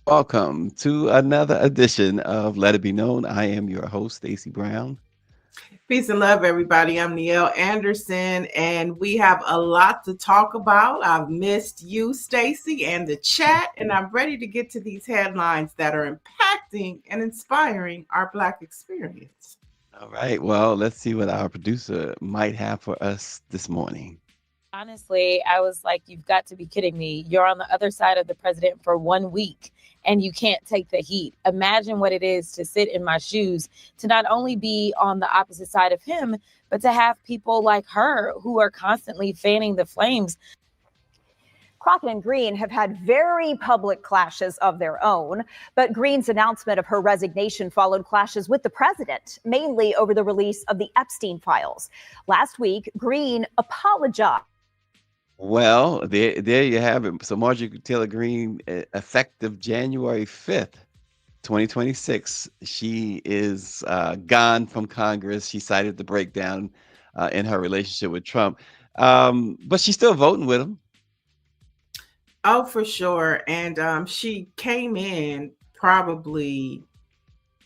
Welcome to another edition of Let It Be Known. I am your host, Stacy Brown. Peace and love, everybody. I'm Niele Anderson, and we have a lot to talk about. I've missed you, Stacy, and the chat, and I'm ready to get to these headlines that are impacting and inspiring our Black experience. All right, well, let's see what our producer might have for us this morning. Honestly, I was like, you've got to be kidding me. You're on the other side of the president for 1 week and you can't take the heat. Imagine what it is to sit in my shoes, to not only be on the opposite side of him, but to have people like her who are constantly fanning the flames. Crockett and Green have had very public clashes of their own, but Green's announcement of her resignation followed clashes with the president, mainly over the release of the Epstein files. Last week, Green apologized. Well, there you have it. So Marjorie Taylor Greene, effective January 5th, 2026, she is gone from Congress. She cited the breakdown in her relationship with Trump, but she's still voting with him. Oh, for sure. And she came in probably,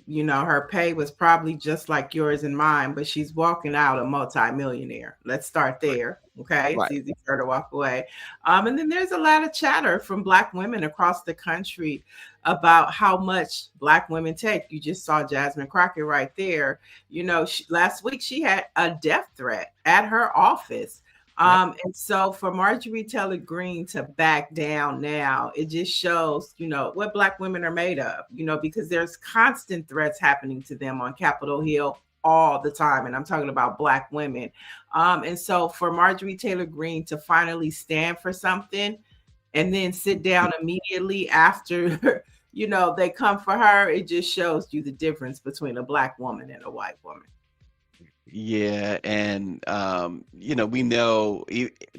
her pay was probably just like yours and mine, but she's walking out a multimillionaire. Let's start there. Okay. It's Right. easy for her to walk away. And then there's a lot of chatter from Black women across the country about how much Black women take. You just saw Jasmine Crockett right there. Last week she had a death threat at her office. And so for Marjorie Taylor Greene to back down now, it just shows, what Black women are made of, because there's constant threats happening to them on Capitol Hill all the time. And I'm talking about Black women. And so for Marjorie Taylor Greene to finally stand for something and then sit down immediately after, they come for her, it just shows you the difference between a Black woman and a white woman. Yeah, and we know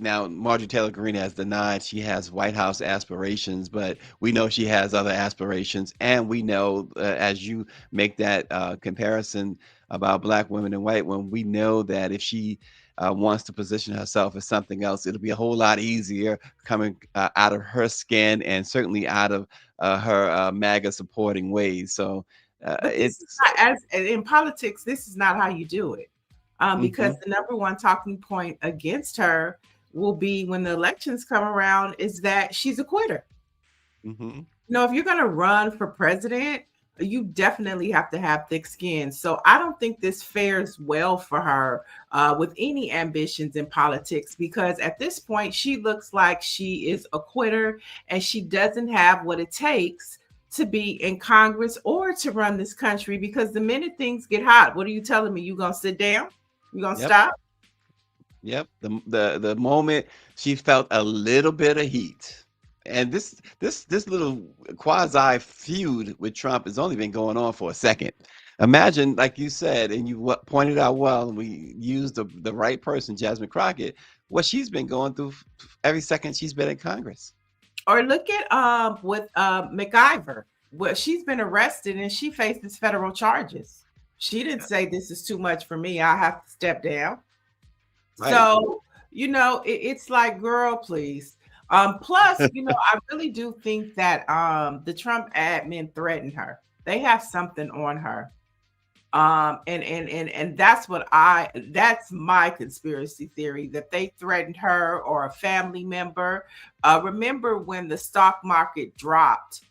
now Marjorie Taylor Greene has denied she has White House aspirations, but we know she has other aspirations, and we know as you make that comparison about Black women and white women, we know that if she wants to position herself as something else, it'll be a whole lot easier coming out of her skin and certainly out of her MAGA supporting ways. So But this is it's. not, as in politics, this is not how you do it. Because Mhm, the number one talking point against her will be when the elections come around is that she's a quitter. mhm. If you're going to run for president, you definitely have to have thick skin. So I don't think this fares well for her with any ambitions in politics, because at this point, she looks like she is a quitter and she doesn't have what it takes to be in Congress or to run this country. Because the minute things get hot, what are you telling me? You going to sit down? You going to Yep. stop? Yep. The moment she felt a little bit of heat, and this little quasi feud with Trump has only been going on for a second. Imagine, like you said, and you pointed out well, and we used the right person, Jasmine Crockett, what she's been going through every second she's been in Congress. Or look at with McIver. Well, she's been arrested and she faces federal charges. She didn't say this is too much for me. I have to step down. Right. So, it's like, girl, please. Plus, I really do think that the Trump admin threatened her. They have something on her. And that's my conspiracy theory, that they threatened her or a family member. Remember when the stock market dropped?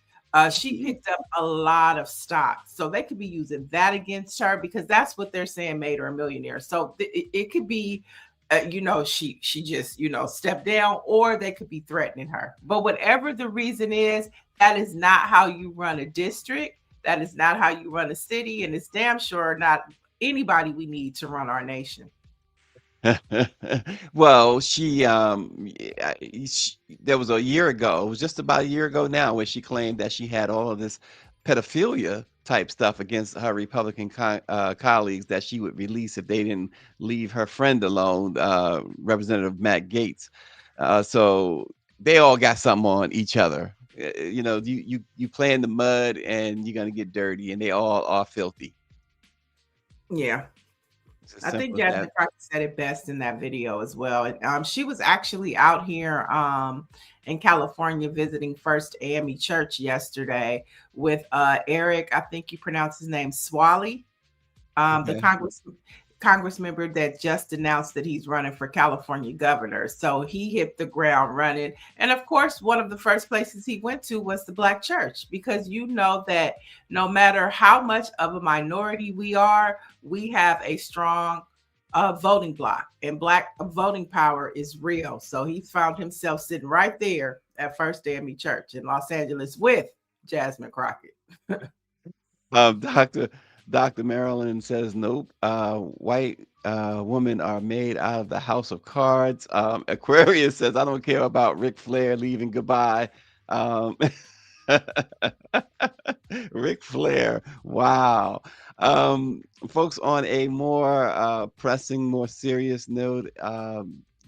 She picked up a lot of stocks, so they could be using that against her, because that's what they're saying made her a millionaire. So it could be, she just stepped down, or they could be threatening her. But whatever the reason is, that is not how you run a district. That is not how you run a city, and it's damn sure not anybody we need to run our nation. Well, there was a year ago, it was just about a year ago now, where she claimed that she had all of this pedophilia type stuff against her Republican colleagues that she would release if they didn't leave her friend alone, Representative Matt Gaetz. So they all got something on each other. You play in the mud and you're gonna get dirty, and they all are filthy. Yeah. It's as I think simple as that. Jasmine Crockett said it best in that video as well. And she was actually out here in California visiting First AME Church yesterday with Eric, I think you pronounce his name Swally, the Okay. Congress member that just announced that he's running for California governor. So he hit the ground running. And of course, one of the first places he went to was the Black church, because you know that no matter how much of a minority we are, we have a strong voting block, and Black voting power is real. So he found himself sitting right there at First AME Church in Los Angeles with Jasmine Crockett. Doctor Marilyn says nope. White women are made out of the house of cards. Aquarius says I don't care about Ric Flair leaving goodbye. Um, Ric Flair. Wow. Folks, on a more pressing, more serious note,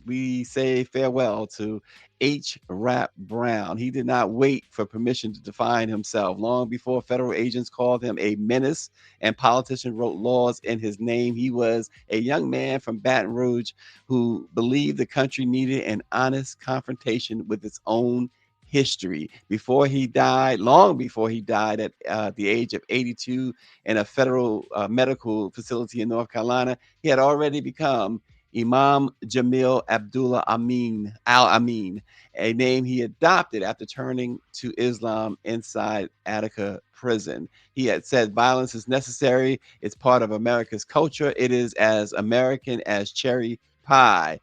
we say farewell to H. Rap Brown. He did not wait for permission to define himself. Long before federal agents called him a menace and politicians wrote laws in his name, he was a young man from Baton Rouge who believed the country needed an honest confrontation with its own history. Before he died, long before he died at the age of 82 in a federal medical facility in North Carolina, he had already become Imam Jamil Abdullah Amin Al Amin, a name he adopted after turning to Islam inside Attica prison. He had said violence is necessary, it's part of America's culture, it is as American as cherry pie.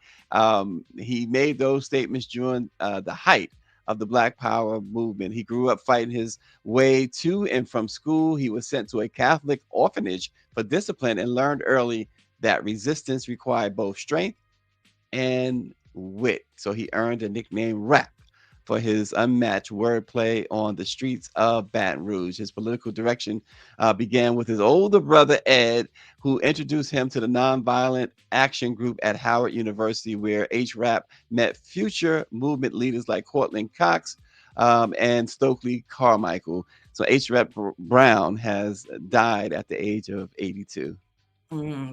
He made those statements during the height of the Black Power movement. He grew up fighting his way to and from school. He was sent to a Catholic orphanage for discipline and learned early that resistance required both strength and wit. So he earned a nickname Rap for his unmatched wordplay on the streets of Baton Rouge. His political direction began with his older brother, Ed, who introduced him to the Nonviolent Action Group at Howard University, where H. Rap met future movement leaders like Cortland Cox and Stokely Carmichael. So H. Rap Brown has died at the age of 82.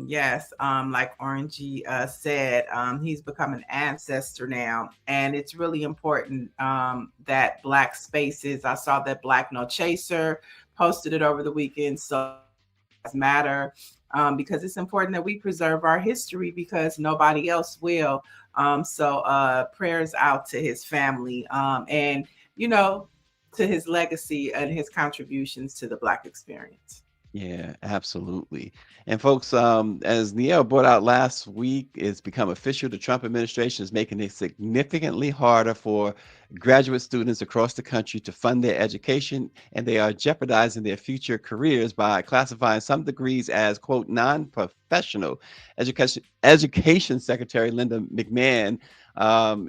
Yes, like Orangey said, he's become an ancestor now, and it's really important that Black spaces. I saw that Black No Chaser posted it over the weekend, so matter, because it's important that we preserve our history because nobody else will. So prayers out to his family, and you know, to his legacy and his contributions to the Black experience. Yeah, absolutely. And folks, as Niele brought out last week, it's become official. The Trump administration is making it significantly harder for graduate students across the country to fund their education, and they are jeopardizing their future careers by classifying some degrees as, quote, non-professional. Education Secretary Linda McMahon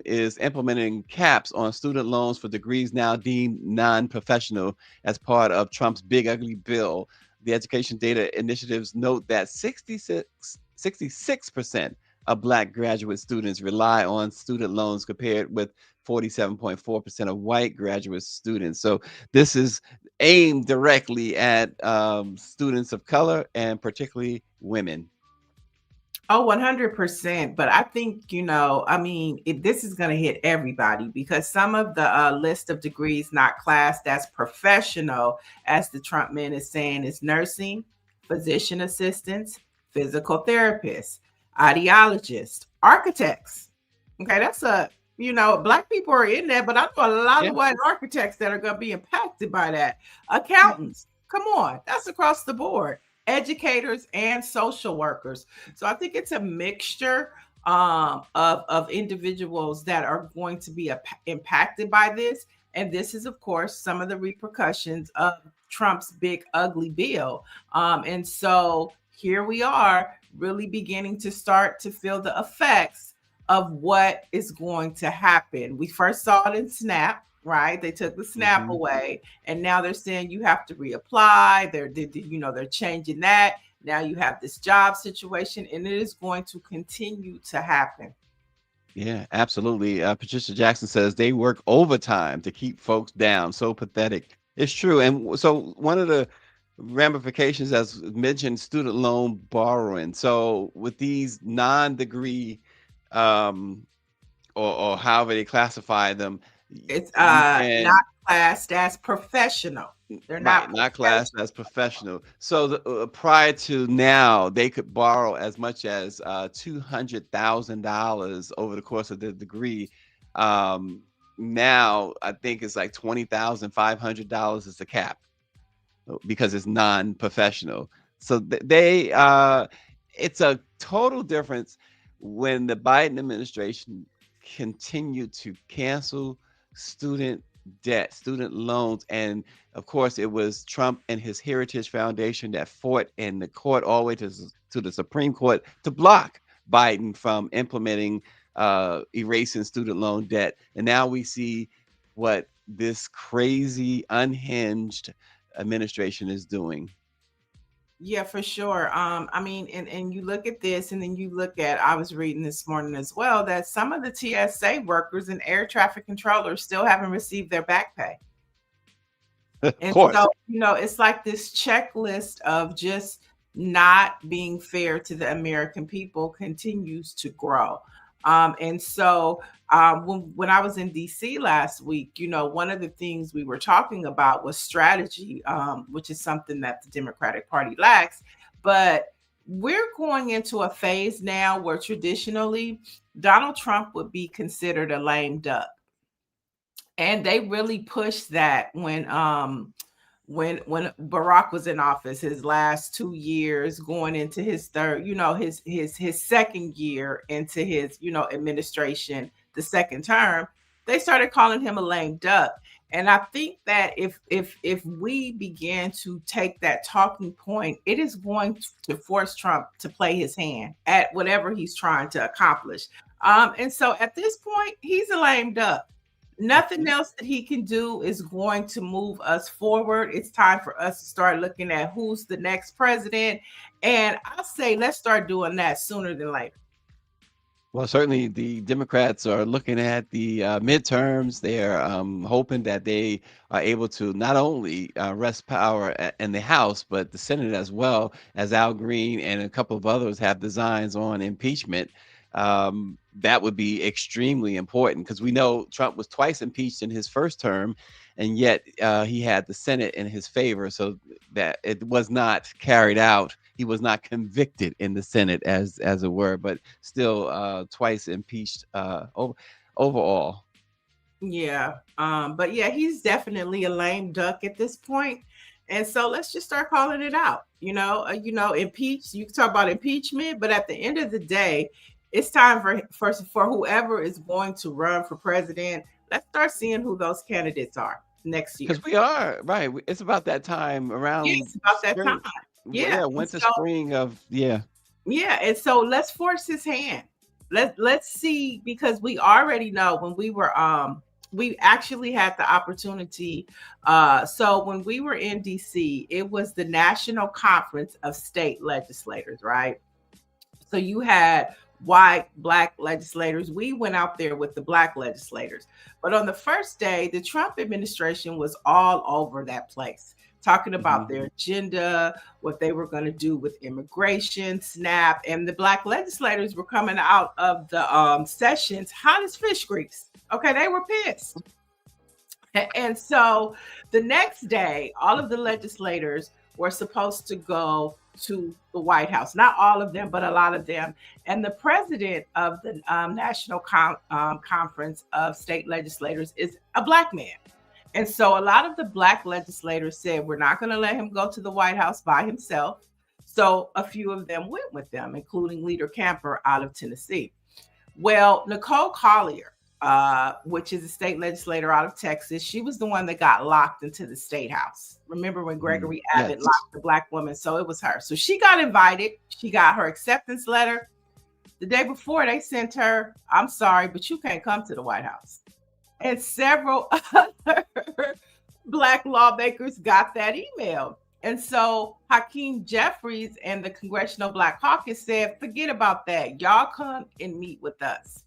is implementing caps on student loans for degrees now deemed non-professional as part of Trump's big ugly bill. The education data initiatives note that 66% of Black graduate students rely on student loans compared with 47.4% of white graduate students. So this is aimed directly at students of color and particularly women. Oh, 100%. But I think, I mean, this is going to hit everybody because some of the list of degrees not classed as professional, as the Trump man is saying, is nursing, physician assistants, physical therapists, audiologists, architects. Okay, Black people are in there, but I know a lot of white architects that are going to be impacted by that. Accountants, come on, that's across the board. Educators and social workers. So I think it's a mixture of individuals that are going to be impacted by this. And this is, of course, some of the repercussions of Trump's big ugly bill. And so here we are really beginning to start to feel the effects of what is going to happen. We first saw it in SNAP, right? They took the SNAP away, and now they're saying you have to reapply. They're changing that. Now you have this job situation, and it is going to continue to happen. Yeah, absolutely. Patricia Jackson says they work overtime to keep folks down. So pathetic. It's true. And so one of the ramifications, as mentioned, student loan borrowing. So with these non-degree, um, or however they classify them, It's you can. not classed as professional. They're Right, not not professional. classed as professional. So prior to now, they could borrow as much as $200,000 over the course of the degree. Um, Now, I think it's like $20,500 is the cap, because it's non-professional. So it's a total difference when the Biden administration continued to cancel student debt, student loans, and of course it was Trump and his Heritage Foundation that fought in the court all the way to the Supreme Court to block Biden from implementing erasing student loan debt. And now we see what this crazy, unhinged administration is doing. Yeah, for sure. I mean, and you look at this, and then you look at, I was reading this morning as well, that some of the TSA workers and air traffic controllers still haven't received their back pay. Of And course. so, it's like this checklist of just not being fair to the American people continues to grow. And so, when I was in DC last week, one of the things we were talking about was strategy, which is something that the Democratic Party lacks. But we're going into a phase now where traditionally Donald Trump would be considered a lame duck. And they really pushed that when Barack was in office, his last 2 years, going into his third, his second year into his, administration, the second term, they started calling him a lame duck. And I think that if we begin to take that talking point, it is going to force Trump to play his hand at whatever he's trying to accomplish. And so at this point, he's a lame duck. Nothing else that he can do is going to move us forward. It's time for us to start looking at who's the next president. And I'll say, let's start doing that sooner than later. Well, certainly the Democrats are looking at the midterms. They're hoping that they are able to not only wrest power in the House, but the Senate as well, as Al Green and a couple of others have designs on impeachment. That would be extremely important, because we know Trump was twice impeached in his first term, and yet he had the Senate in his favor, so that it was not carried out. He was not convicted in the Senate, as it were, but still twice impeached overall. Yeah. But yeah, he's definitely a lame duck at this point. And so let's just start calling it out. Impeach. You can talk about impeachment, but at the end of the day, it's time for whoever is going to run for president. Let's start seeing who those candidates are next year. Because we are right. It's about that time around. Yeah, it's about that spring. time. Yeah. Winter, So, spring of yeah. yeah, and so let's force his hand. Let's see, because we already know when we actually had the opportunity. So when we were in DC, it was the National Conference of State Legislators, right? So you had white, black legislators. We went out there with the black legislators. But on the first day, the Trump administration was all over that place, talking about their agenda, what they were going to do with immigration, SNAP, and the black legislators were coming out of the sessions hot as fish grease. Okay, they were pissed. And so the next day, all of the legislators were supposed to go to the White House. Not all of them, but a lot of them. And the president of the National Conference of State Legislators is a black man. And so a lot of the black legislators said, we're not going to let him go to the White House by himself. So a few of them went with them, including Leader Camper out of Tennessee. Well, Nicole Collier, which is a state legislator out of Texas, she was the one that got locked into the state house. Remember when Gregory Abbott locked the black woman? So it was her. So she got invited. She got her acceptance letter. The day before, they sent her, I'm sorry, but you can't come to the White House. And several other black lawmakers got that email. And so Hakeem Jeffries and the Congressional Black Caucus said, forget about that. Y'all come and meet with us.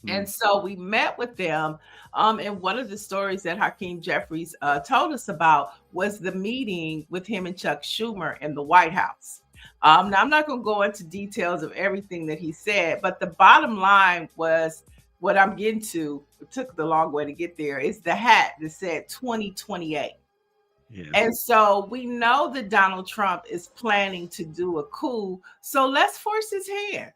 And so we met with them. And one of the stories that Hakeem Jeffries told us about was the meeting with him and Chuck Schumer in the White House. Now, I'm not going to go into details of everything that he said, but the bottom line was what I'm getting to. It took the long way to get there. Is the hat that said 2028. Yeah. And so we know that Donald Trump is planning to do a coup. So let's force his hand.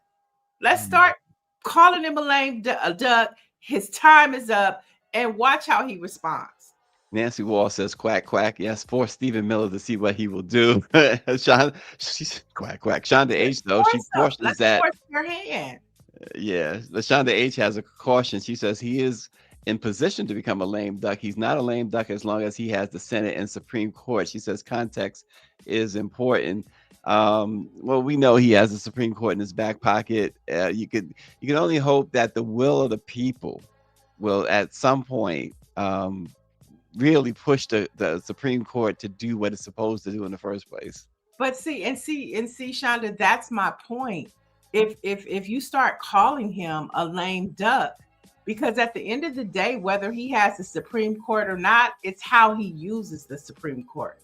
Let's start calling him a lame duck. His time is up, and watch how he responds. Nancy Wall says, quack, quack. Yes, force Stephen Miller to see what he will do. Sean, she's quack, quack. Shonda H, though, she cautions Let's that. force your hand. Yeah, Shonda H has a caution. She says he is in position to become a lame duck. He's not a lame duck as long as he has the Senate and Supreme Court. She says context is important. Well, we know he has the Supreme Court in his back pocket. You can only hope that the will of the people will at some point really push the Supreme Court to do what it's supposed to do in the first place. But see, Shonda, that's my point. If you start calling him a lame duck, because at the end of the day, whether he has the Supreme Court or not, it's how he uses the Supreme Court.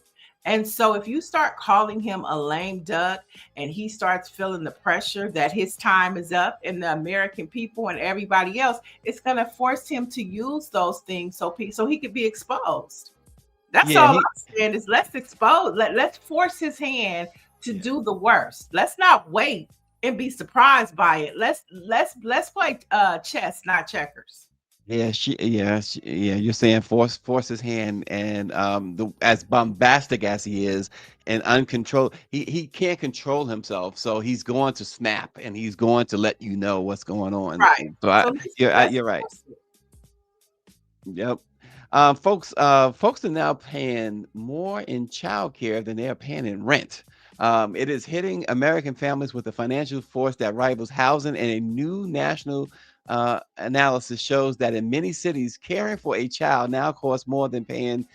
And so if you start calling him a lame duck and he starts feeling the pressure that his time is up and the American people and everybody else, it's going to force him to use those things so he could be exposed. That's all I'm saying is let's expose, let's force his hand to do the worst. Let's not wait and be surprised by it. Let's play chess, not checkers. Yeah, you're saying force his hand, and as bombastic as he is and uncontrolled, he can't control himself, so he's going to snap and he's going to let you know what's going on. Right. So you're right. Yep. Folks are now paying more in childcare than they're paying in rent. It is hitting American families with a financial force that rivals housing, and a new national analysis shows that in many cities, caring for a child now costs more than paying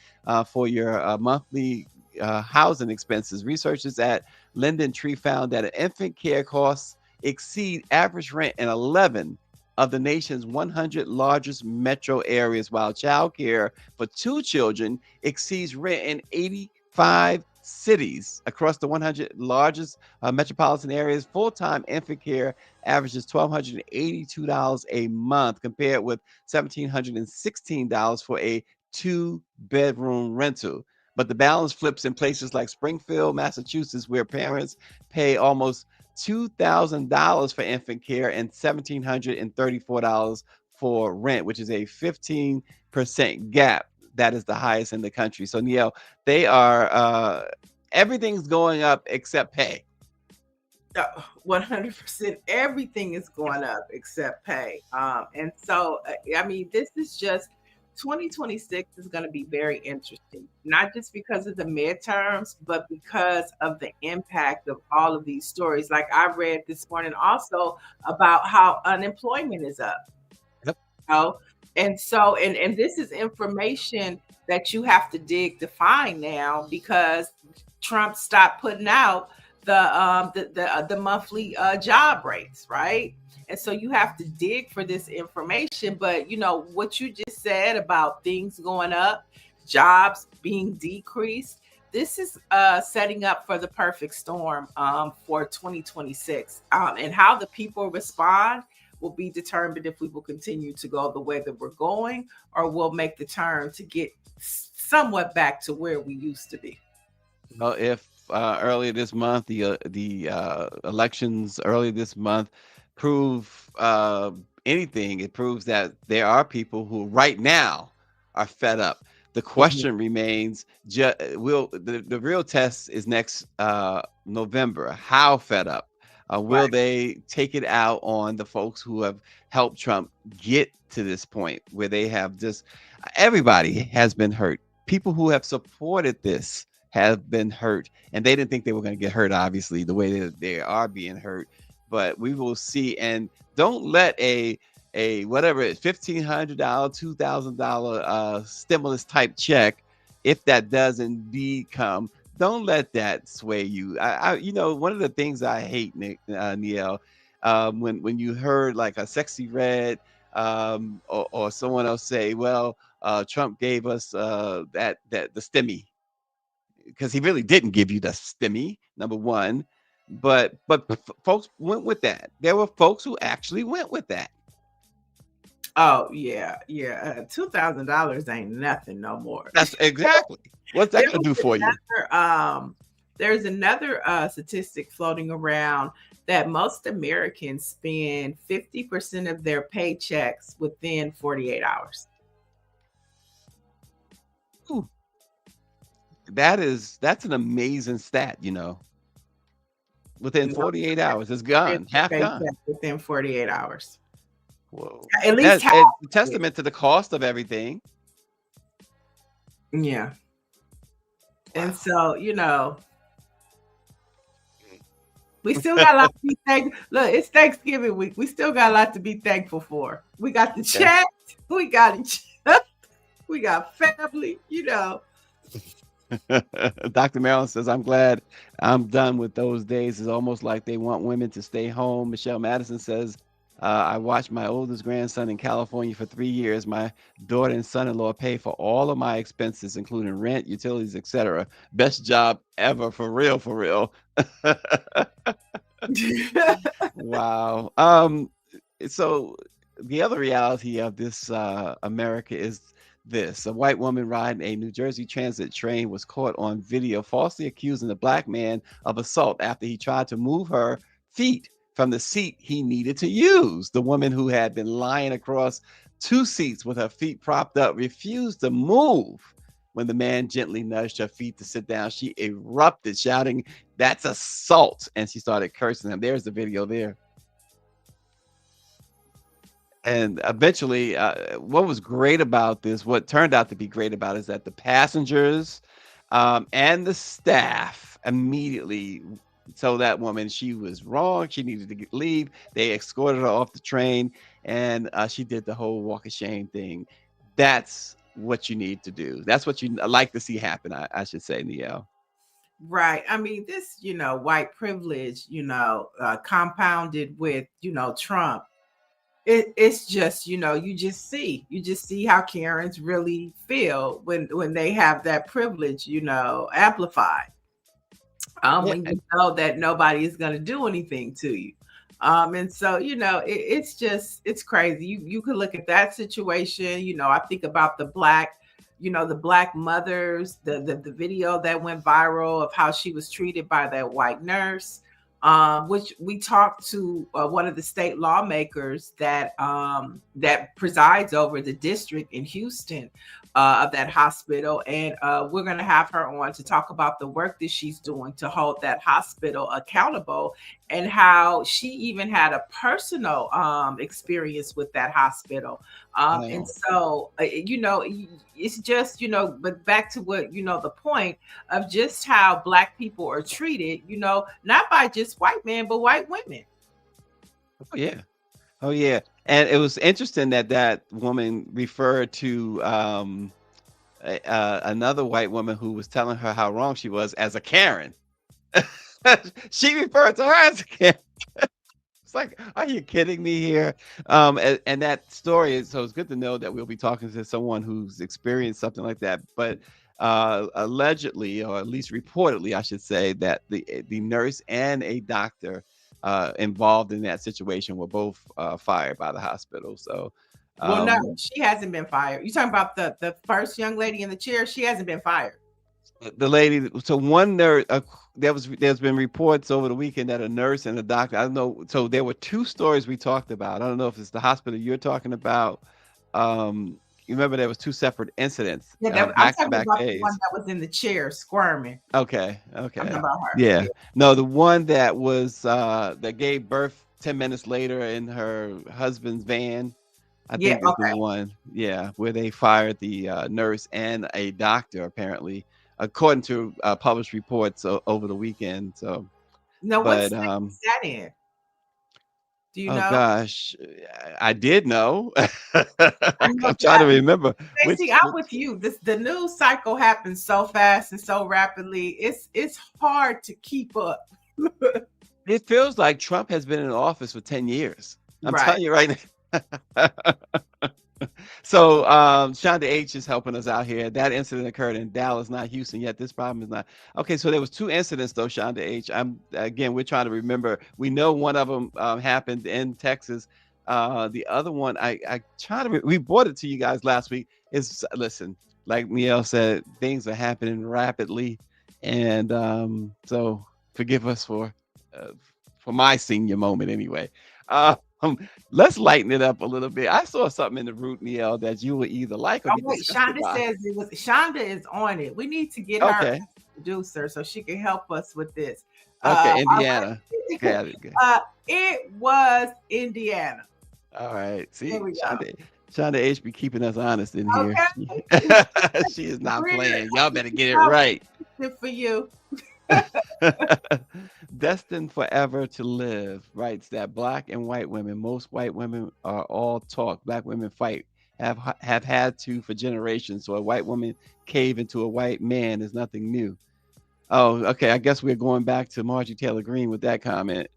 for your monthly housing expenses. Researchers at Linden Tree found that infant care costs exceed average rent in 11 of the nation's 100 largest metro areas, while child care for 2 children exceeds rent in 85 cities across the 100 largest metropolitan areas. Full-time infant care averages $1,282 a month, compared with $1,716 for a 2-bedroom rental. But the balance flips in places like Springfield, Massachusetts, where parents pay almost $2,000 for infant care and $1,734 for rent, which is a 15% gap. That is the highest in the country. So, Niele, they are everything's going up except pay. 100%. Everything is going up except pay. And so, I mean, this is just 2026 is going to be very interesting, not just because of the midterms, but because of the impact of all of these stories. Like I read this morning also about how unemployment is up. Yep. And so, and this is information that you have to dig to find now, because Trump stopped putting out the monthly job rates, right? And so you have to dig for this information. But you know what you just said about things going up, jobs being decreased. This is setting up for the perfect storm for 2026, and how the people respond will be determined if we will continue to go the way that we're going, or we'll make the turn to get somewhat back to where we used to be. Well, if earlier this month, the elections earlier this month prove anything, it proves that there are people who right now are fed up. The question remains, the real test is next November. How fed up? Will they take it out on the folks who have helped Trump get to this point where they have just, everybody has been hurt. People who have supported this have been hurt, and they didn't think they were going to get hurt, obviously, the way that they are being hurt. But we will see. And don't let a whatever it is, $1,500, $2,000 stimulus type check, if that does indeed come, don't let that sway you. You know, one of the things I hate, Niele, when you heard like a Sexy Red or someone else say, well, Trump gave us that the stimmy, because he really didn't give you the stimmy, number one. But folks went with that. There were folks who actually went with that. Oh yeah, yeah. $2,000 ain't nothing no more. That's exactly. What's that gonna do for you? There's another statistic floating around that most Americans spend 50% of their paychecks within 48 hours. Ooh, that's an amazing stat, Within 48 hours, it's gone, half gone. Within 48 hours. Whoa. At least half. It's a testament to the cost of everything. Yeah. Wow. And so, we still got a lot to be thankful. Look, it's Thanksgiving week. We still got a lot to be thankful for. We got the chat. We got we got family, Dr. Marilyn says, I'm glad I'm done with those days. It's almost like they want women to stay home. Michelle Madison says, I watched my oldest grandson in California for 3 years. My daughter and son-in-law pay for all of my expenses, including rent, utilities, etc. Best job ever, for real, for real. Wow. So the other reality of this America is this: a white woman riding a New Jersey Transit train was caught on video falsely accusing a black man of assault after he tried to move her feet from the seat he needed to use. The woman, who had been lying across 2 seats with her feet propped up, refused to move. When the man gently nudged her feet to sit down, she erupted, shouting, "That's assault!" And she started cursing him. There's the video there. And eventually, what was great about this, what turned out to be great about it, is that the passengers and the staff immediately told that woman she was wrong. She needed to leave. They escorted her off the train, and she did the whole walk of shame thing. That's what you need to do. That's what you like to see happen, I should say, Niele. Right. I mean, this, white privilege, compounded with, Trump. It's just, you just see how Karens really feel when they have that privilege, amplified. When you know that nobody is going to do anything to you. And so, it's crazy. You could look at that situation. I think about the black mothers, the video that went viral of how she was treated by that white nurse, which we talked to one of the state lawmakers that presides over the district in Houston of that hospital. And we're going to have her on to talk about the work that she's doing to hold that hospital accountable, and how she even had a personal experience with that hospital. And so, it's just, but back to what, the point of just how Black people are treated, not by just white men, but white women. Oh, yeah. Oh, yeah. And it was interesting that woman referred to another white woman who was telling her how wrong she was as a Karen. She referred to her as a Karen. It's like, are you kidding me here? And that story, so it's good to know that we'll be talking to someone who's experienced something like that. But allegedly, or at least reportedly, I should say, that the nurse and a doctor involved in that situation were both fired by the hospital. So, well, no, she hasn't been fired. You talking about the first young lady in the chair? She hasn't been fired. The lady, so one nurse, there's been reports over the weekend that a nurse and a doctor, I don't know. So there were 2 stories we talked about. I don't know if it's the hospital you're talking about. You remember there was 2 separate incidents. Yeah, I'm talking about the one that was in the chair squirming. Okay. I'm talking about her. Yeah. No, the one that was that gave birth 10 minutes later in her husband's van. I think it's the one, where they fired the nurse and a doctor, apparently, according to published reports over the weekend. So, no, what state is that in? Do you know? Oh gosh, I did know. I'm trying to remember. Stacy, I'm with you. The news cycle happens so fast and so rapidly. It's hard to keep up. It feels like Trump has been in office for 10 years. I'm telling you right now. So Shonda H is helping us out here. That incident occurred in Dallas, not Houston. Yet this problem is not okay. So there was two incidents though, Shonda H. We're trying to remember. We know one of them happened in Texas. The other one, I try to. We brought it to you guys last week. Is listen, like Niele said, things are happening rapidly, and so forgive us for my senior moment anyway. Let's lighten it up a little bit. I saw something in the root, Niele, that you would either like or Oh be wait, disgusted Shonda by. says it was. Shonda is on it. We need to get her Okay. as a producer so she can help us with this. Okay, Indiana. I Okay. it was Indiana. All right. There See, we go. Shonda H be keeping us honest in here. Okay. She is not Bria, playing. Y'all better get it I'll right. fix it for you. Destined forever to live writes that black and white women, most white women are all talk. Black women fight, have had to for generations. So a white woman cave into a white man is nothing new. Oh, okay. I guess we're going back to Marjorie Taylor Greene with that comment.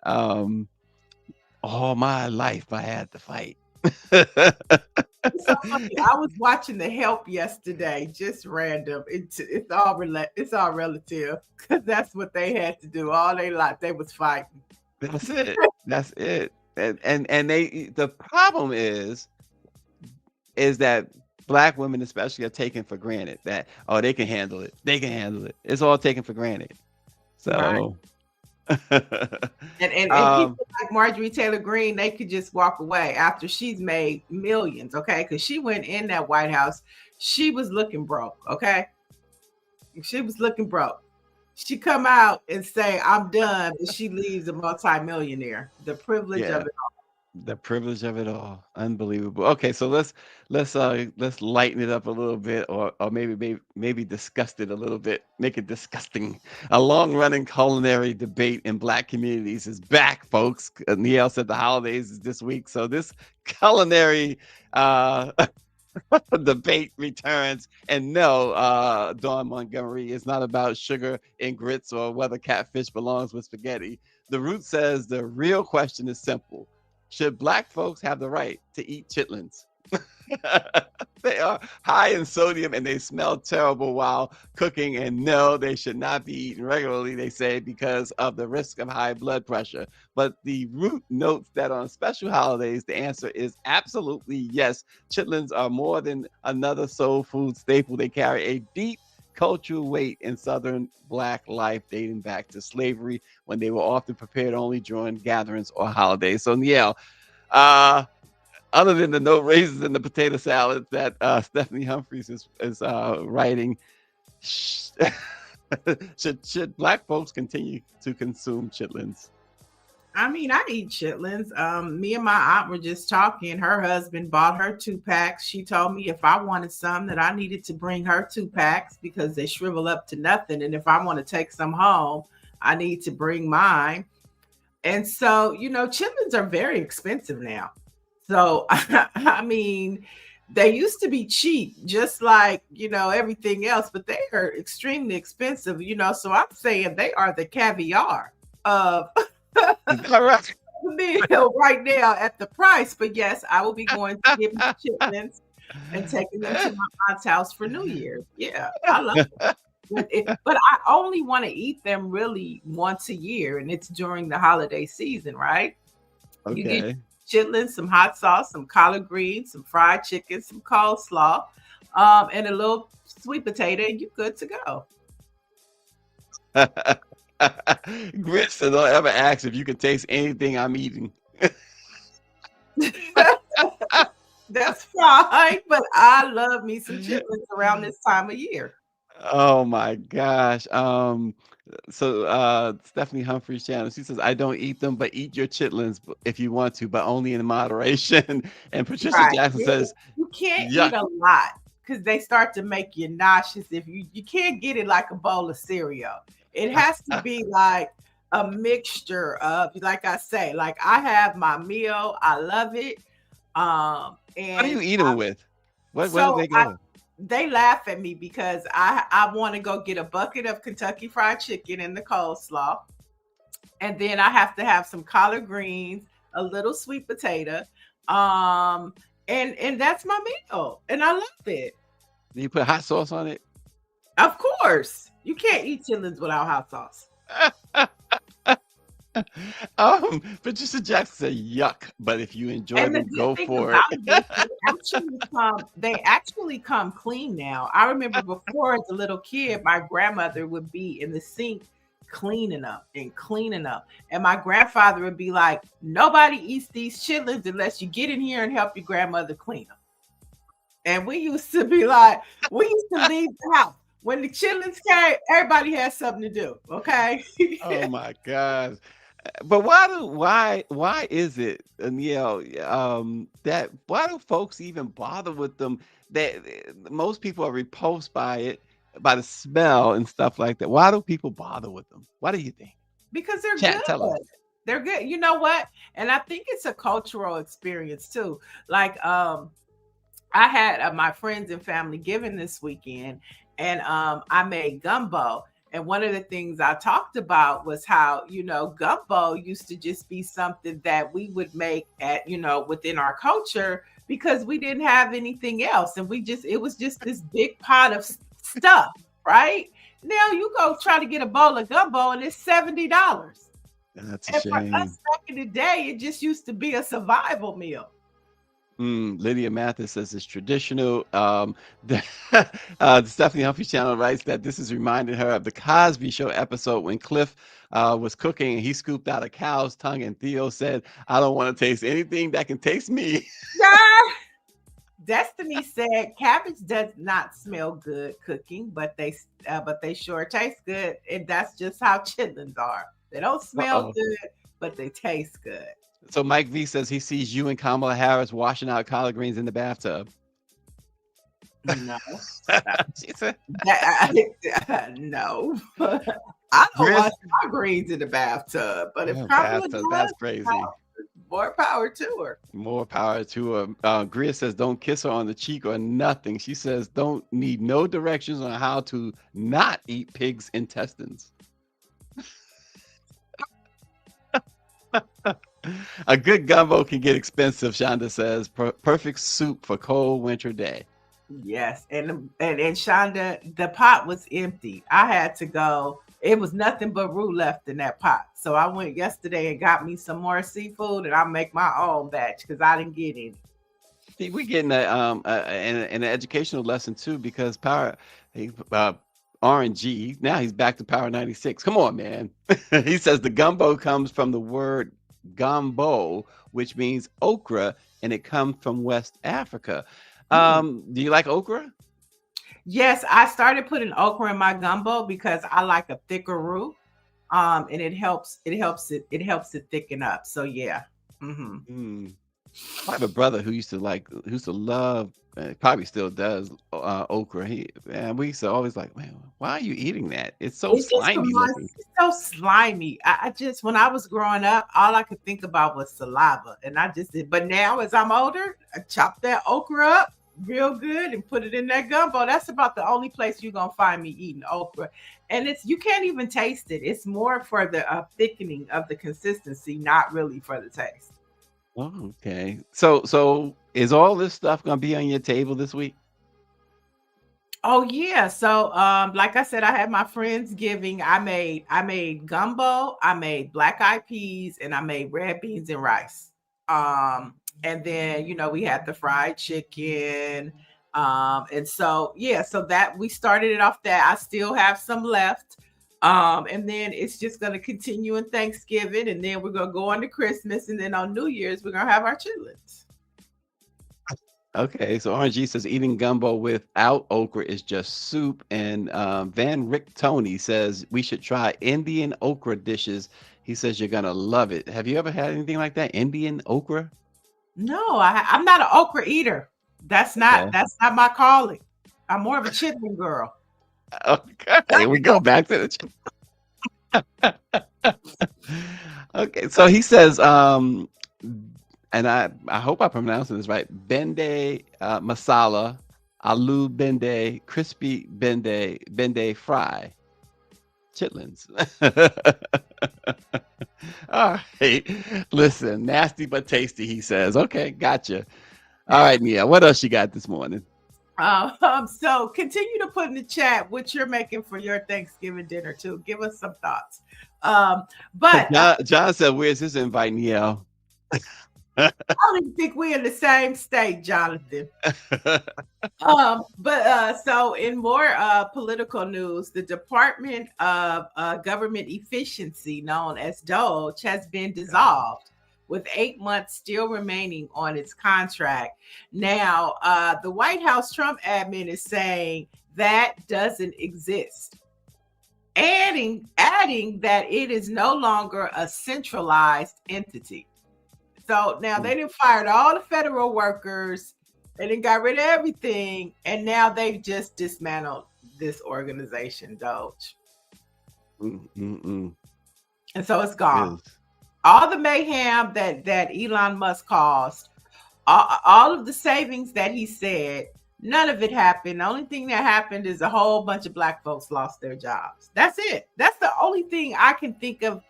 Um, all my life I had to fight. It's so funny. I was watching The Help yesterday, just random. It's all relative because that's what they had to do all their life. They was fighting. That's it. That's it. And the problem is that black women especially are taken for granted that they can handle it. They can handle it. It's all taken for granted. Right. So And people like Marjorie Taylor Greene, they could just walk away after she's made millions, okay? Because she went in that White House, she was looking broke, okay? She was looking broke. She come out and say, "I'm done," but she leaves a multimillionaire. The privilege of it all. the privilege of it all, unbelievable. Okay, so let's lighten it up a little bit, or maybe disgust it a little bit, make it disgusting. A long running culinary debate in black communities is back, folks. Niele said the holidays is this week, so this culinary debate returns. And no, Dawn Montgomery, is not about sugar and grits or whether catfish belongs with spaghetti. The Root says the real question is simple: should black folks have the right to eat chitlins? They are high in sodium and they smell terrible while cooking. And no, they should not be eaten regularly, they say, because of the risk of high blood pressure. But the Root notes that on special holidays, the answer is absolutely yes. Chitlins are more than another soul food staple. They carry a deep cultural weight in Southern Black life dating back to slavery, when they were often prepared only during gatherings or holidays. So, Niele, other than the no raisins in the potato salad that Stephanie Humphreys is writing, should black folks continue to consume chitlins? I mean, I eat chitlins. Me and my aunt were just talking. Her husband bought her 2-packs. She told me if I wanted some, that I needed to bring her 2-packs because they shrivel up to nothing. And if I want to take some home, I need to bring mine. And so, chitlins are very expensive now. So, I mean, they used to be cheap, just like, everything else, but they are extremely expensive, So I'm saying they are the caviar of Correct. meal right now at the price. But yes, I will be going to get my chitlins and taking them to my aunt's house for New Year's. Yeah, I love it. But I only want to eat them really once a year, and it's during the holiday season, right? You get Okay. chitlins, some hot sauce, some collard greens, some fried chicken, some coleslaw, and a little sweet potato, and you're good to go. Grits, so don't ever ask if you can taste anything I'm eating. That's fine, but I love me some chitlins around this time of year. Oh my gosh. So Stephanie Humphreys channel, she says, I don't eat them, but eat your chitlins if you want to, but only in moderation. And Patricia Right. Jackson says, You can't yuck. eat a lot because they start to make you nauseous. If you can't get it like a bowl of cereal. It has to be like a mixture of, like I say, like I have my meal. I love it. What do you And eat them with? Where do so they go? they laugh at me because I want to go get a bucket of Kentucky Fried Chicken and the coleslaw. And then I have to have some collard greens, a little sweet potato, And that's my meal, and I love it. Do you put hot sauce on it? Of course, you can't eat chitlins without hot sauce. Patricia Jackson said yuck, but if you enjoy And the them, good go thing for about it. it is they actually come clean now. I remember before as a little kid, my grandmother would be in the sink cleaning up and cleaning up. And my grandfather would be like, nobody eats these chitlins unless you get in here and help your grandmother clean them. And we used to be like, we used to leave the house. When the chitlins came, everybody had something to do. Okay. Oh my gosh. But why is it, Neil, that why do folks even bother with them? That most people are repulsed by it, by the smell and stuff like that. Why do people bother with them? What do you think? Because they're Chat, tell us. good. They're good. You know what? And I think it's a cultural experience too. Like I had my friends and family giving this weekend, and I made gumbo. And one of the things I talked about was how, gumbo used to just be something that we would make at, within our culture because we didn't have anything else. And it was just this big pot of stuff, right? Now you go try to get a bowl of gumbo and it's $70. That's a And for us shame. back in the day, it just used to be a survival meal. Lydia Mathis says it's traditional. The, Stephanie Humphrey Channel writes that this is reminding her of the Cosby Show episode when Cliff was cooking and he scooped out a cow's tongue, and Theo said, "I don't want to taste anything that can taste me." Yeah. Destiny said cabbage does not smell good cooking, but they sure taste good, and that's just how chitlins are. They don't smell Uh-oh. good, but they taste good. So Mike V says he sees you and Kamala Harris washing out collard greens in the bathtub. No, She said, no. I don't Grizz, wash my greens in the bathtub, but if oh, Kamala bathtub, does, that's crazy. more power to her. More power to her. Gria says, don't kiss her on the cheek or nothing. She says, don't need no directions on how to not eat pig's intestines. A good gumbo can get expensive, Shonda says. Perfect soup for cold winter day. Yes, and Shonda, the pot was empty. I had to go. It was nothing but roux left in that pot. So I went yesterday and got me some more seafood, and I'll make my own batch because I didn't get any. See, we're getting an educational lesson too, because RNG, now he's back to Power 96. Come on, man. He says the gumbo comes from the word gumbo, which means okra, and it comes from West Africa. Do you like okra? Yes, I started putting okra in my gumbo because I like a thicker roux. And it helps it thicken up. So yeah. I have a brother who used to love, probably still does, okra. We used to always like, man, why are you eating that? It's so It's just slimy looking. it's so slimy. I just, when I was growing up, all I could think about was saliva, and I just did. But now, as I'm older, I chop that okra up real good and put it in that gumbo. That's about the only place you're gonna find me eating okra, and you can't even taste it. It's more for the thickening of the consistency, not really for the taste. Oh, okay. So is all this stuff gonna be on your table this week? Oh yeah. So like I said, I had my friends giving. I made gumbo, I made black eyed peas, and I made red beans and rice. And then we had the fried chicken. And so yeah, so that we started it off that. I still have some left. And then it's just gonna continue in Thanksgiving, and then we're gonna go on to Christmas, and then on New Year's we're gonna have our chitlins. Okay, so RNG says eating gumbo without okra is just soup. And Van Rick Tony says we should try Indian okra dishes. He says you're gonna love it. Have you ever had anything like that? Indian okra? No, I'm not an okra eater. That's not Okay. that's not my calling. I'm more of a chitlin girl. Okay, we go back to the Okay, so he says, and I hope I'm pronouncing this right, bende masala, aloo bende, crispy bende fry, chitlins. All right. Listen, nasty but tasty, he says. Okay, gotcha. All right, Nia, what else you got this morning? So continue to put in the chat what you're making for your Thanksgiving dinner too. Give us some thoughts. But John said, "Where's his invite, Niele?" I don't even think we're in the same state, Jonathan. So in more political news, the Department of Government Efficiency, known as DOGE, has been dissolved with 8 months still remaining on its contract. Now, the White House Trump admin is saying that doesn't exist. Adding that it is no longer a centralized entity. So now they done fired all the federal workers. They done got rid of everything. And now they've just dismantled this organization, DOGE. And so it's gone. Yes. All the mayhem that Elon Musk caused, all of the savings that he said, none of it happened. The only thing that happened is a whole bunch of Black folks lost their jobs. That's it. That's the only thing I can think of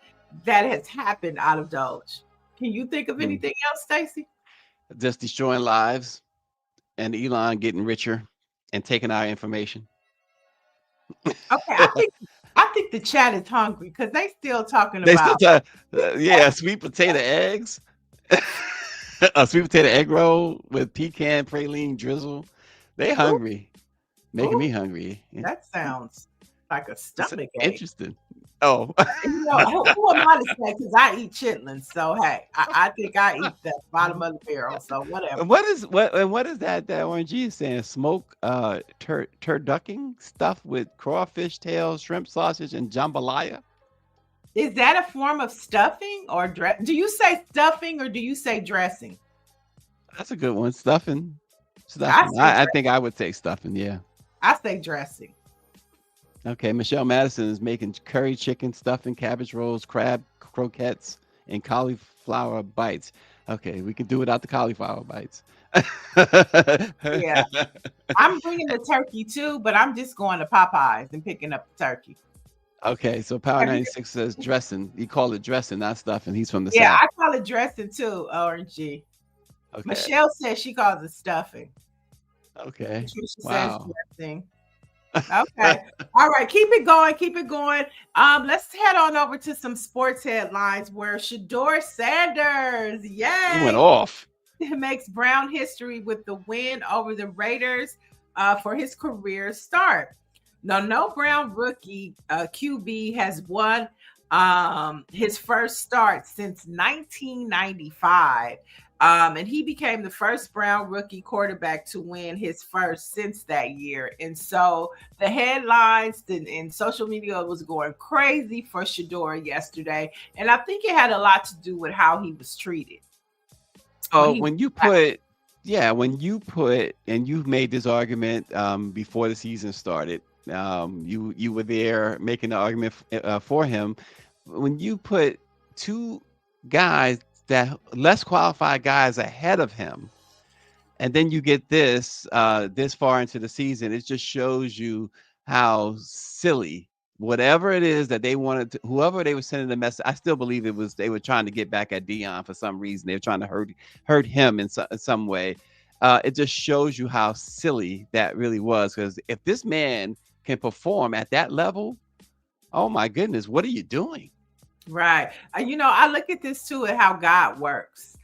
that has happened out of DOGE. Can you think of anything else, Stacy? Just destroying lives and Elon getting richer and taking our information. Okay, I think the chat is hungry because they still talking about sweet potato eggs, a sweet potato egg roll with pecan praline drizzle. They hungry, making me hungry. That sounds like a stomach ache. Interesting. Oh, who am I to say? Because I eat chitlins, so hey, I think I eat the bottom of the barrel. So whatever. What is that ONG is saying? Smoked turducken stuffed with crawfish tails, shrimp sausage, and jambalaya. Is that a form of stuffing or dress? Do you say stuffing or do you say dressing? That's a good one. Stuffing. I think I would say stuffing. Yeah. I say dressing. Okay, Michelle Madison is making curry chicken, stuffing, cabbage rolls, crab croquettes, and cauliflower bites. Okay, we can do without the cauliflower bites. Yeah, I'm bringing the turkey too, but I'm just going to Popeyes and picking up the turkey. Okay, so Power 96 says dressing. You call it dressing, not stuffing. He's from the South. I call it dressing too, ORG. Okay. Michelle says she calls it stuffing. Okay. Patricia says dressing. Okay. All right. Keep it going. Let's head on over to some sports headlines where Shedeur Sanders, he went off. Makes Brown history with the win over the Raiders for his career start. Now, no Brown rookie QB has won his first start since 1995. And he became the first Brown rookie quarterback to win his first since that year. And so the headlines and social media was going crazy for Shedeur yesterday. And I think it had a lot to do with how he was treated. Oh, when you put, and you've made this argument before the season started, you were there making the argument for him. When you put two guys, that less qualified guys ahead of him, and then you get this far into the season, it just shows you how silly whatever it is that they wanted to, whoever they were sending the message. I still believe it was they were trying to get back at Deion for some reason. They were trying to hurt him in some way. It just shows you how silly that really was, because if this man can perform at that level, oh my goodness, what are you doing? Right. I look at this too at how God works,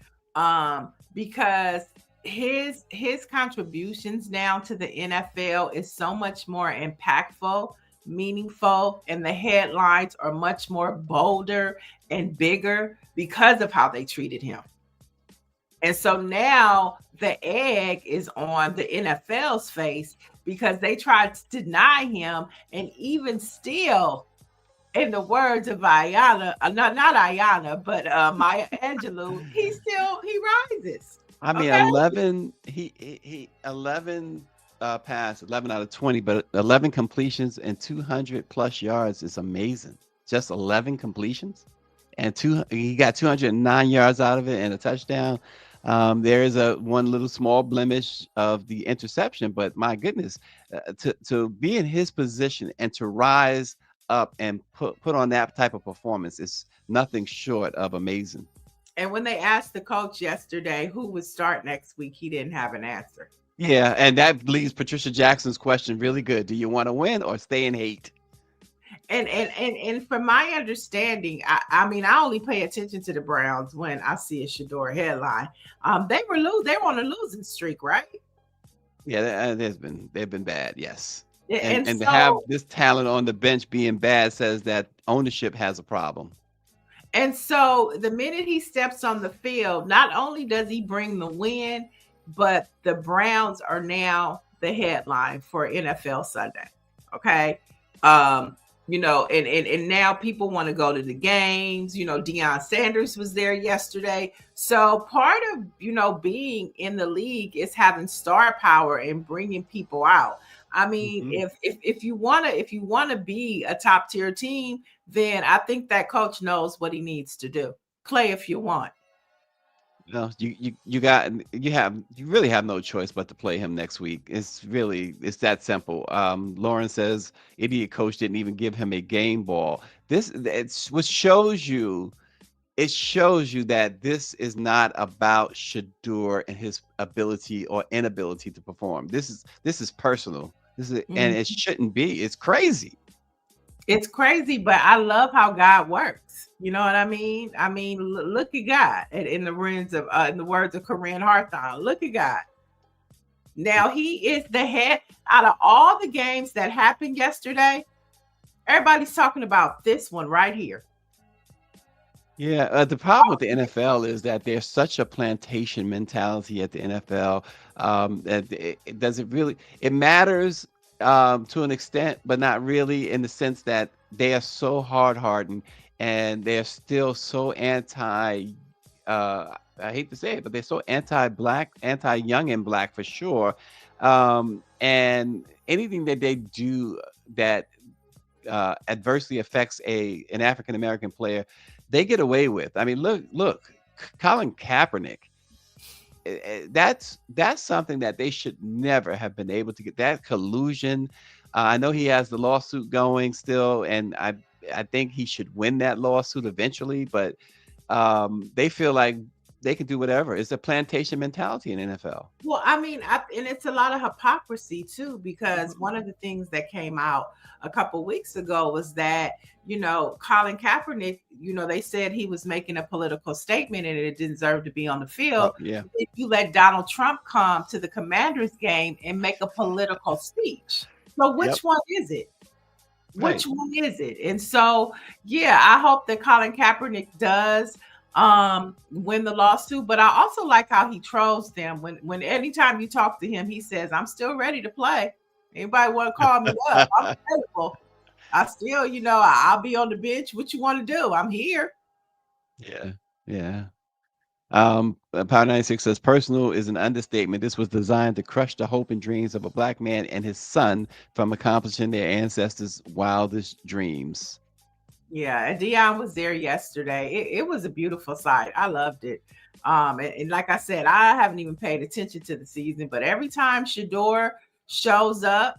because his contributions now to the NFL is so much more impactful, meaningful, and the headlines are much more bolder and bigger because of how they treated him. And so now the egg is on the NFL's face because they tried to deny him, and even still, in the words of Ayana, not Ayana, but Maya Angelou, he rises. I mean, okay? 11 pass, 11 out of 20, but 11 completions and 200 plus yards is amazing. Just 11 completions, and he got 209 yards out of it and a touchdown. There is one little small blemish of the interception, but my goodness, to be in his position and to rise up and put on that type of performance is nothing short of amazing. And when they asked the coach yesterday who would start next week, he didn't have an answer. Yeah, and that leaves Patricia Jackson's question really good. Do you want to win or stay in hate? And from my understanding, I mean, I only pay attention to the Browns when I see a Shador headline. They were on a losing streak, right? Yeah, they've been bad, yes. And And to so have this talent on the bench being bad says that ownership has a problem. And so the minute he steps on the field, not only does he bring the win, but the Browns are now the headline for NFL Sunday. Okay. And now people want to go to the games. Deion Sanders was there yesterday. So part of, being in the league is having star power and bringing people out. I mean, if you want to be a top tier team, then I think that coach knows what he needs to do. Play if you want. No, you really have no choice but to play him next week. It's that simple. Lauren says idiot coach didn't even give him a game ball. It's what shows you. It shows you that this is not about Shador and his ability or inability to perform. This is personal. And it shouldn't be. It's crazy. It's crazy, but I love how God works. You know what I mean? I mean, look at God. In the words of Corinne Harthon, look at God. Now he is the head. Out of all the games that happened yesterday, everybody's talking about this one right here. Yeah, the problem with the NFL is that there's such a plantation mentality at the NFL that it matters to an extent, but not really, in the sense that they are so hard-hardened and they're still so I hate to say it, but they're so anti-black, anti-young and black for sure. And anything that they do that adversely affects an African-American player, they get away with. I mean, look, Colin Kaepernick. That's something that they should never have been able to get. That collusion. I know he has the lawsuit going still, and I think he should win that lawsuit eventually. But they feel like they can do whatever. It's a plantation mentality in NFL. Well, I mean, and it's a lot of hypocrisy too, because one of the things that came out a couple weeks ago was that, Colin Kaepernick, they said he was making a political statement and it didn't deserve to be on the field. Yeah. If you let Donald Trump come to the Commanders game and make a political speech. So which one is it? Which one is it? And so, yeah, I hope that Colin Kaepernick does win the lawsuit, but I also like how he trolls them. When anytime you talk to him, he says, I'm still ready to play. Anybody want to call me up? I'm available. I still, I'll be on the bench. What you want to do? I'm here. Yeah. Power 96 says personal is an understatement. This was designed to crush the hope and dreams of a black man and his son from accomplishing their ancestors' wildest dreams. Yeah, and Deion was there yesterday. It was a beautiful sight. I loved it. And like I said, I haven't even paid attention to the season, but every time Shador shows up,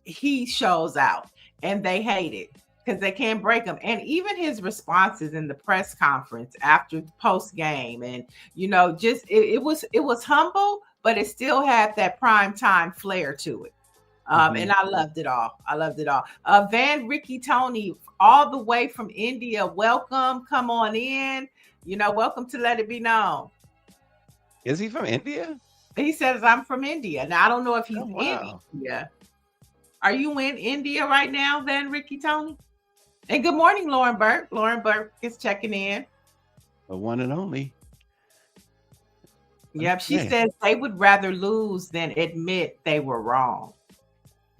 he shows out, and they hate it because they can't break him. And even his responses in the press conference after post game, and just it was humble, but it still had that prime time flair to it. And I loved it all. Van Ricky Tony, all the way from India. Welcome. Come on in. Welcome to Let It Be Known. Is he from India? He says, I'm from India. Now, I don't know if he's in India. Are you in India right now, Van Ricky Tony? And good morning, Lauren Burke. Lauren Burke is checking in. The one and only. Yep. She says they would rather lose than admit they were wrong.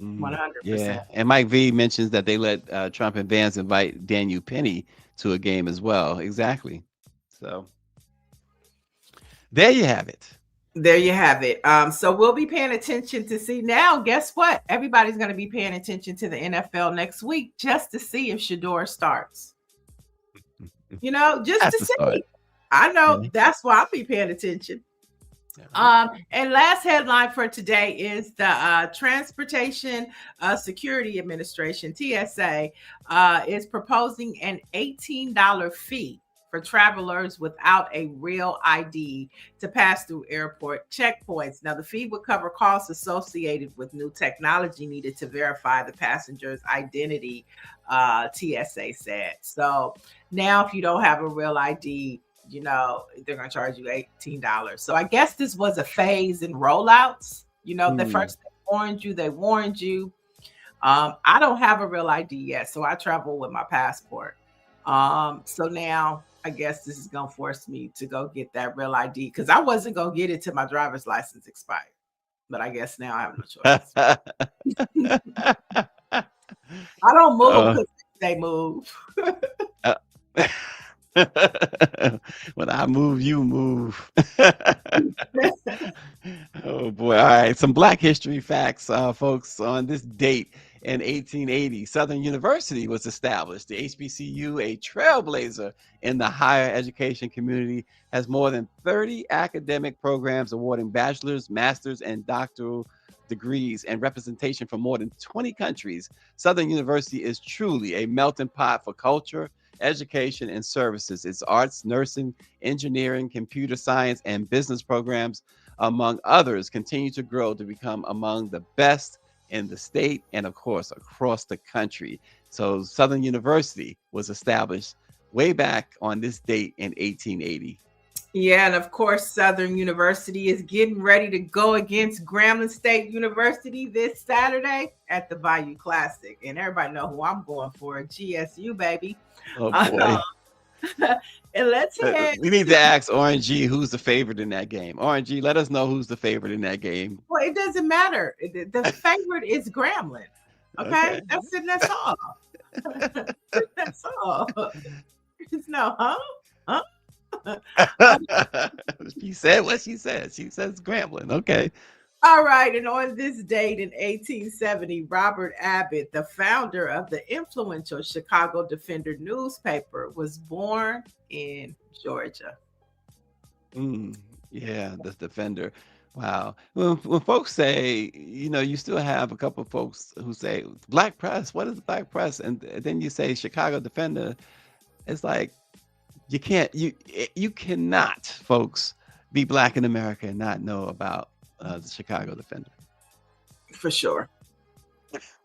100%. Yeah, and Mike V mentions that they let Trump and Vance invite Daniel Penny to a game as well. Exactly. So there you have it. So we'll be paying attention to see now. Guess what? Everybody's going to be paying attention to the NFL next week just to see if Shador starts. Just to see. I know that's why I'll be paying attention. And last headline for today is the Transportation Security Administration, TSA, is proposing an $18 fee for travelers without a real ID to pass through airport checkpoints. Now, the fee would cover costs associated with new technology needed to verify the passenger's identity, TSA said. So now, if you don't have a real ID, they're going to charge you $18. So I guess this was a phase in rollouts. The first they warned you. I don't have a real ID yet, so I travel with my passport. So now I guess this is going to force me to go get that real ID because I wasn't going to get it till my driver's license expired. But I guess now I have no choice. I don't move because they move. When I move, you move. Oh boy. All right. Some Black history facts, folks. On this date in 1880, Southern University was established. The HBCU, a trailblazer in the higher education community, has more than 30 academic programs awarding bachelor's, master's, and doctoral degrees and representation from more than 20 countries. Southern University is truly a melting pot for culture, education, and services. Its arts, nursing, engineering, computer science, and business programs, among others, continue to grow to become among the best in the state and, of course, across the country. So Southern University was established way back on this date in 1880. Yeah, and of course, Southern University is getting ready to go against Grambling State University this Saturday at the Bayou Classic. And everybody know who I'm going for, GSU, baby. Oh, boy. And let's head. We need to ask RNG who's the favorite in that game. RNG, let us know who's the favorite in that game. Well, it doesn't matter. The favorite is Grambling. Okay? That's all. That's all. There's no, huh? She said what she said. She says Grambling. Okay. All right. And on this date in 1870, Robert Abbott, the founder of the influential Chicago Defender newspaper, was born in Georgia. Yeah, the Defender. Wow. When folks say, you still have a couple of folks who say, Black Press, what is Black Press? And then you say Chicago Defender. It's like, you cannot, folks, be Black in America and not know about the Chicago Defender. For sure.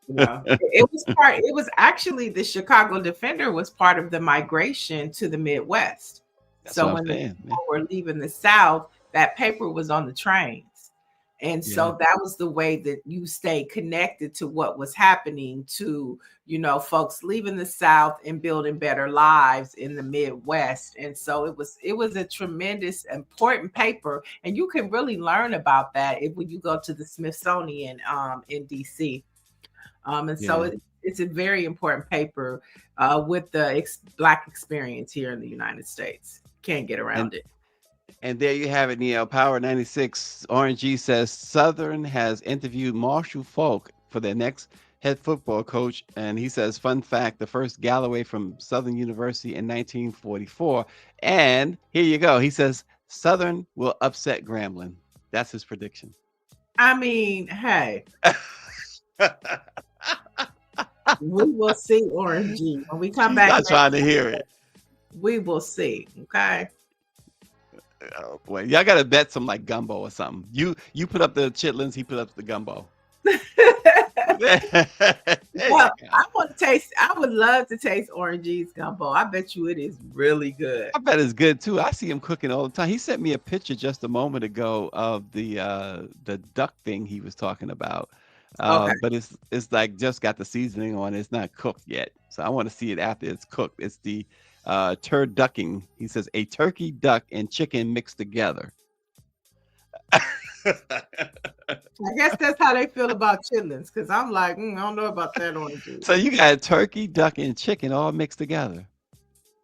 It was actually the Chicago Defender was part of the migration to the Midwest. So when people were leaving the South, that paper was on the trains. And so that was the way that you stayed connected to what was happening to, folks leaving the South and building better lives in the Midwest. And so it was a tremendous, important paper. And you can really learn about that when you go to the Smithsonian in DC. So it's a very important paper with the Black experience here in the United States. Can't get around it. And there you have it, Niele. Power 96. RNG says Southern has interviewed Marshall Falk for their next head football coach. And he says, fun fact, the first Galloway from Southern University in 1944. And here you go. He says Southern will upset Grambling. That's his prediction. I mean, hey. We will see, RNG. When we come back. I'm trying to hear it. We will see. Okay. Oh boy, y'all gotta bet some like gumbo or something. You put up the chitlins, he put up the gumbo. Well, I would love to taste RNG's gumbo. I bet you it is really good. I bet it's good too. I see him cooking all the time. He sent me a picture just a moment ago of the duck thing he was talking about. Okay. But it's like just got the seasoning on it. It's not cooked yet. So I want to see it after it's cooked. It's the turducking. He says a turkey, duck, and chicken mixed together. I guess that's how they feel about chitlins, because I'm like, I don't know about that orange. So you got turkey, duck, and chicken all mixed together.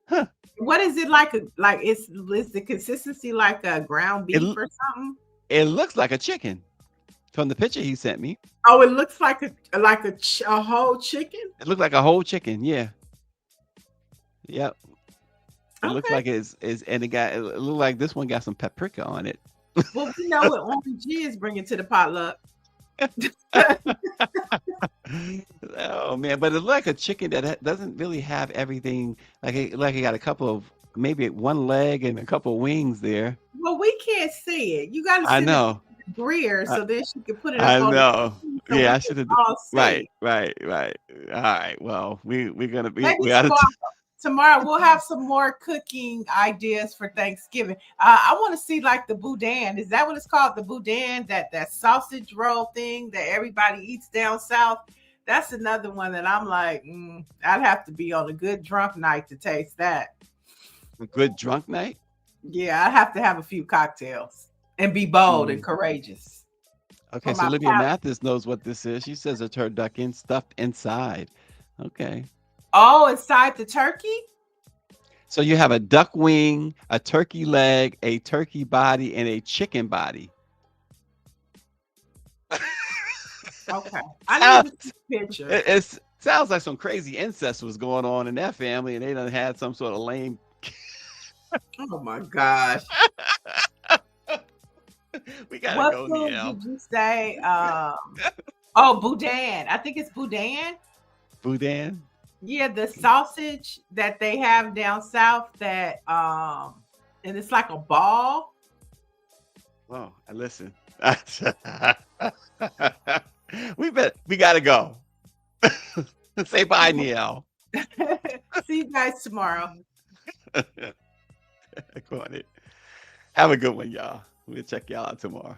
Huh. What is it like? Is the consistency like a ground beef or something? It looks like a chicken from the picture he sent me. Oh, it looks like a whole chicken? It looked like a whole chicken, yeah. Yep. It looks like it looked like this one got some paprika on it. Well, we know what Orange G is bringing to the potluck. Oh man, but it's like a chicken that doesn't really have everything. Like it got a couple of maybe one leg and a couple of wings there. Well, we can't see it. You got to I send it to know. the Greer I, so then she can put it up I on the know. screen so Yeah, we I can should have. all Right, see. right, right. All right. Well, we're gonna be Maybe we gotta. tomorrow we'll have some more cooking ideas for Thanksgiving. I want to see like the boudin. Is that what it's called? The boudin, that sausage roll thing that everybody eats down south. That's another one that I'm like, I'd have to be on a good drunk night to taste that. A good drunk night. Yeah, I'd have to have a few cocktails and be bold and Mm. courageous Okay, for so my Olivia palate. Mathis knows what this is. She says a turducken stuffed inside. Okay. Oh, inside the turkey? So you have a duck wing, a turkey leg, a turkey body, and a chicken body. Okay. I need Sounds, to see pictures. it sounds like some crazy incest was going on in that family, and they done had some sort of lame. Oh my gosh. We gotta What go, food Niele. did you say? Oh, boudin. I think it's boudin. Boudin. Yeah, the sausage that they have down south that and it's like a ball. Oh, listen. We gotta go. Say bye, Niele. See you guys tomorrow. Go on it. Have a good one, y'all. We'll check y'all out tomorrow.